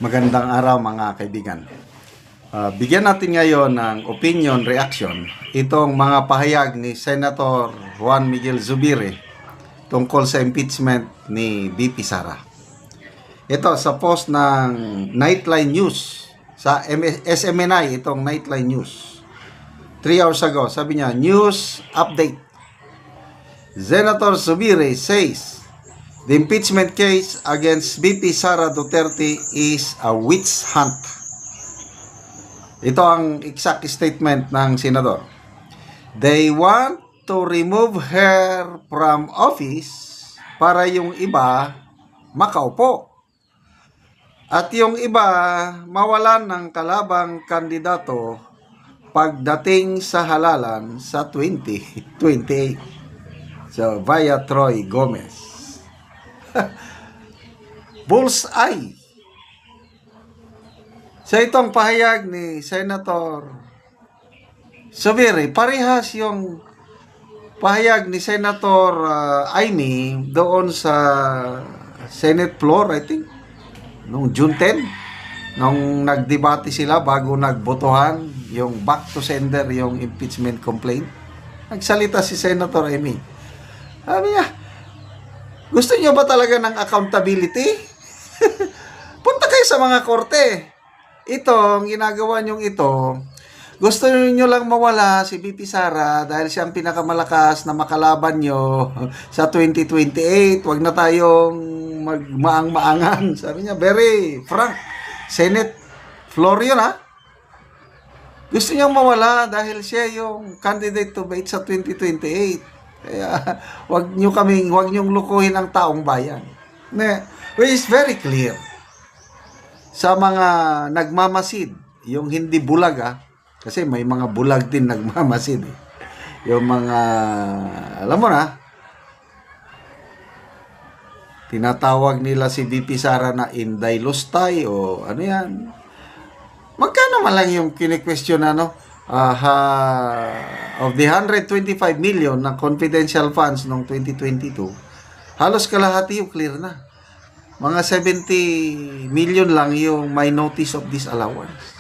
Magandang araw mga kaibigan. Bigyan natin ngayon ng opinion reaction itong mga pahayag ni Senator Juan Miguel Zubiri tungkol sa impeachment ni VP Sara. Ito sa post ng Nightline News sa SMNI, itong Nightline News. 3 hours ago, sabi niya, news update. Senator Zubiri says the impeachment case against VP Sara Duterte is a witch hunt. Ito ang exact statement ng senador. They want to remove her from office para yung iba makaupo. At yung iba mawalan ng kalabang kandidato pagdating sa halalan sa 2028. So, via Troy Gomez. Bullseye. Sa itong pahayag ni Senator Zubiri, parehas yung pahayag ni Senator Amy doon sa Senate floor, I think, noong June 10, nung nagdebate sila bago nagbotohan yung back to sender yung impeachment complaint. Nagsalita si Senator Amy. Sabi niya, gusto niyo ba talaga ng accountability? Punta kayo sa mga korte. Ito, ang ginagawa niyong ito, gusto niyo lang mawala si VP Sara dahil siya ang pinakamalakas na makalaban niyo sa 2028. Huwag na tayong magmaang-maangan. Sabi niya, very frank. Senate floor yun, ha? Gusto niyang mawala dahil siya yung candidate to bait sa 2028. Kaya wag niyong lukuhin ang taong bayan. Which is very clear. Sa mga nagmamasid, yung hindi bulag, kasi may mga bulag din nagmamasid. Yung mga, alam mo na, tinatawag nila si VP Sara na Inday Lustay o ano yan. Magkano man lang yung kini-question of the 125 million na confidential funds noong 2022, halos kalahati yung clear na. Mga 70 million lang yung may notice of disallowance.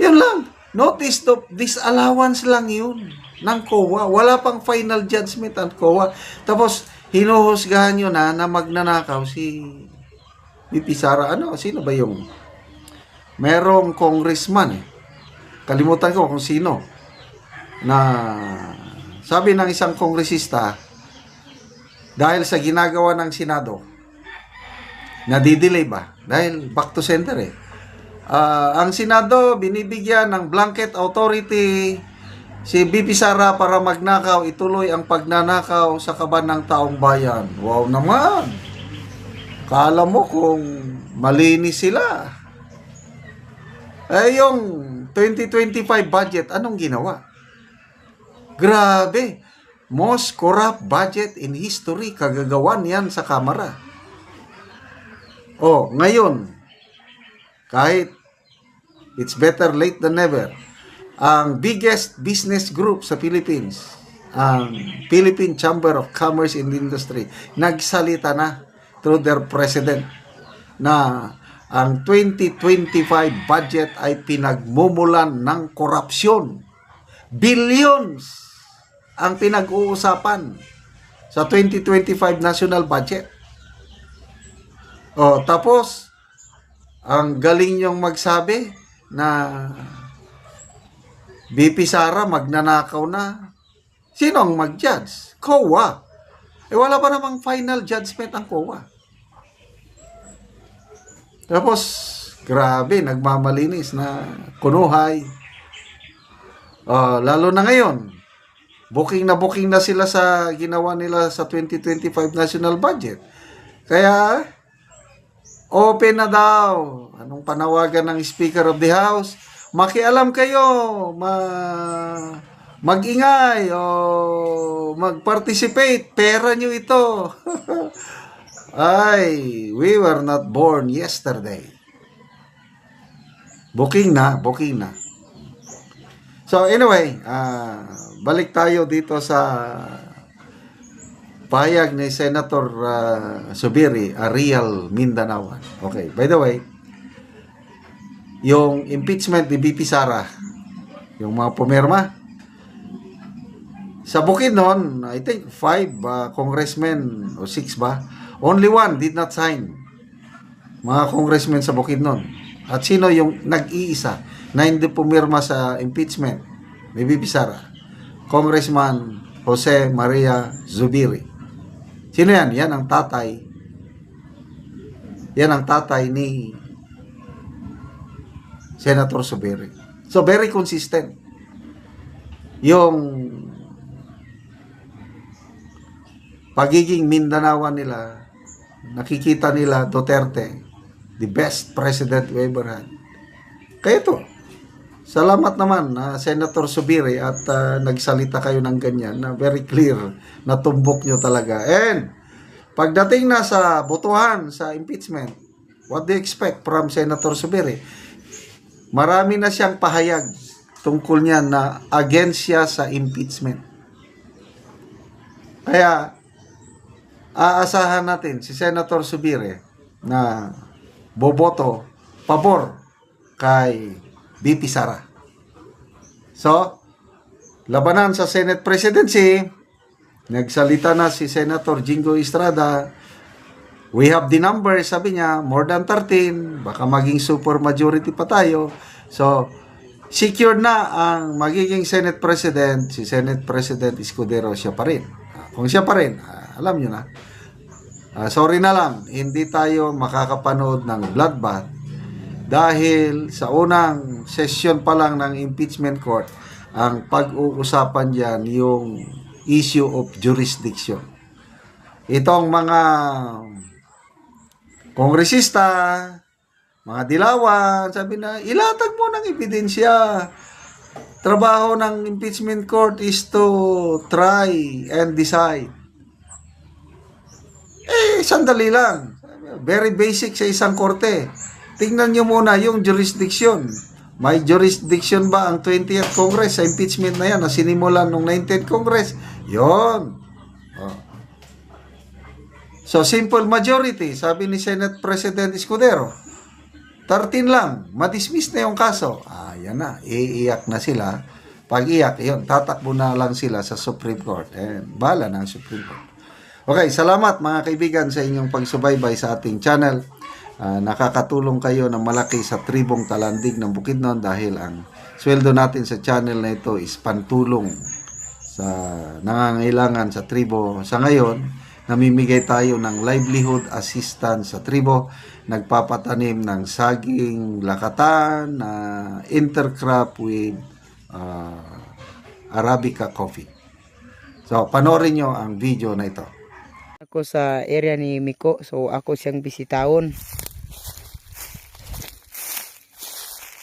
Yun lang. Notice of disallowance lang yun ng COA. Wala pang final judgment ang COA. Tapos, hinuhusgahan nyo na magnanakaw si VP Sara. Sino ba yung merong congressman kalimutan ko kung sino, na sabi ng isang kongresista, dahil sa ginagawa ng Senado, nadidelay ba? Dahil back to center ang Senado, binibigyan ng blanket authority si VP Sara para magnakaw, ituloy ang pagnanakaw sa kaban ng taong bayan. Wow naman! Kala mo kung malinis sila. Yung 2025 budget, anong ginawa? Grabe! Most corrupt budget in history. Kagagawan yan sa Kamara. Ngayon, kahit it's better late than never, ang biggest business group sa Philippines, ang Philippine Chamber of Commerce and Industry, nagsalita na through their president na ang 2025 budget ay pinagmumulan ng korupsyon. Billions ang pinag-uusapan sa 2025 national budget. Tapos, ang galing niyong magsabi na VP Sara magnanakaw na. Sino ang mag-judge? COA. Wala pa namang final judgment ang COA. Tapos, grabe, nagmamalinis na kunuhay. Lalo na ngayon, booking na sila sa ginawa nila sa 2025 national budget. Kaya, open na daw. Anong panawagan ng Speaker of the House? Makialam kayo, mag-ingay o mag-participate. Pera nyo ito. Ay, we were not born yesterday. Booking na. So anyway, balik tayo dito sa pahayag ni Senator Zubiri, a real Mindanaoan. Okay, by the way, yung impeachment ni BP Sara, yung mga pumirma, sa Bukidnon, I think 5 congressmen o 6 ba? Only one did not sign. Mga congressmen sa Bukidnon. At sino yung nag-iisa na hindi pumirma sa impeachment ni BP Sara? Congressman Jose Maria Zubiri. Sino yan? Yan ang tatay. Yan ang tatay ni Senator Zubiri. So, very consistent. Yung pagiging Mindanaoan nila, nakikita nila Duterte, the best president we ever had. Kaya to, salamat naman Senator Zubiri at nagsalita kayo ng ganyan na very clear na tumbok nyo talaga. And pagdating na sa botohan sa impeachment, what do you expect from Senator Zubiri? Marami na siyang pahayag tungkol niya na against siya sa impeachment. Kaya aasahan natin si Senator Zubiri na boboto pabor kay BP Sara. So, labanan sa Senate presidency, nagsalita na si Senator Jingo Estrada. We have the number, sabi niya, more than 13, baka maging super majority pa tayo. So, secured na ang magiging Senate President, si Senate President Escudero, siya pa rin. Kung siya pa rin, alam nyo na. Sorry na lang, hindi tayo makakapanood ng bloodbath dahil sa unang session pa lang ng impeachment court, ang pag-uusapan dyan yung issue of jurisdiction. Itong mga kongresista, mga dilawan, sabi na, ilatag mo ng ebidensya. Trabaho ng impeachment court is to try and decide. Sandali lang. Very basic sa isang korte. Tingnan nyo muna yung jurisdiction. May jurisdiction ba ang 20th Congress sa impeachment na yan na sinimulan ng 19th Congress? Yon. So, simple majority, sabi ni Senate President Escudero, 13 lang, madismiss na yung kaso. Yan na, iiyak na sila. Pag iyak, yun, tatakbo na lang sila sa Supreme Court. Bahala na ang Supreme Court. Okay, salamat mga kaibigan sa inyong pagsubaybay sa ating channel. Nakakatulong kayo ng malaki sa tribong Talandig ng Bukidnon dahil ang sweldo natin sa channel na ito is pantulong sa nangangailangan sa tribo. Sa ngayon, namimigay tayo ng livelihood assistance sa tribo, nagpapatanim ng saging lakatan, intercrop with Arabica coffee. So, panoorin nyo ang video na ito. Ako sa area ni Miko, so ako siyang bisitahon.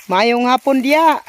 Mayong hapon dia.